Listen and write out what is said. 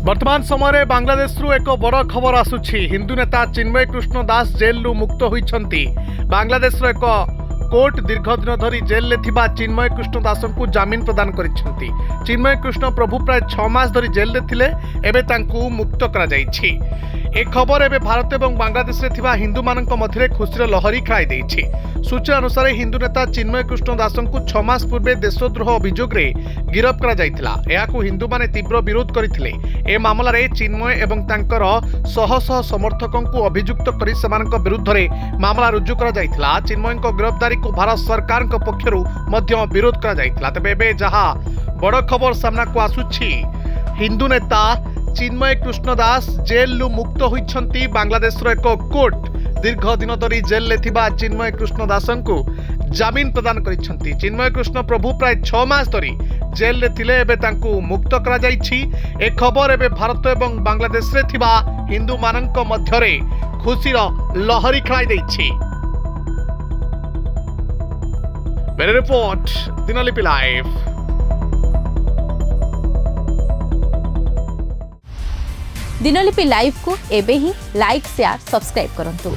वर्तमान समय बांग्लादेश एक बड़ खबर आसुछि। हिंदू नेता चिन्मय कृष्ण दास जेल मुक्त होइछंती। बांग्लादेश एक कोर्ट दीर्घ दिन धरी जेल में थिबा चिन्मय कृष्ण दास को जमीन प्रदान करिसेंती। चिन्मय कृष्ण प्रभु प्राय 6 मास धरी जेल में थिले, एबे तांकू मुक्त करा जाइछि। ए खबर एबे भारत और बांग्लादेश रे थिबा हिंदू मानक मध्य खुशीर लहरी खेलाई देछि। सूचना अनुसार हिंदू नेता चिन्मय कृष्ण दास को 6 मास पूर्वे देशद्रोह अभियोग रे गिरफ करा जाइथिला। एहाकू हिंदू माने तीव्र विरोध करथिले। ए मामला रे चिन्मय एवं तांकर शह शह समर्थकों को अभियुक्त करी सेमानक विरुद्ध रे मामला रुजु करा जाइथिला। चिन्मय को गिरफ्तारी को भारत सरकार पक्षरु मध्य विरोध करा जाइथिला। तबे एबे जहा बड़ खबर सामना को आसुछि, हिंदू नेता चिन्मय कृष्ण दास जेल मुक्त होइछंती। बांग्लादेश एक कोर्ट दीर्घ दिन धरी जेल में थिबा चिन्मय कृष्ण दास को जमीन प्रदान करिछंती। चिन्मय कृष्ण प्रभु प्राय 6 मास धरी जेल में थिले, एबे तांकू मुक्त करा जाइछि। ए खबर एबे भारत एवं बांग्लादेश रे थिबा हिंदू मानक मध्यरे खुशीर लहरी खेलाई दैछि। मेरे report Dinalipi live. Dinalipi live को एबे ही लाइक शेयर सब्सक्राइब करंतु।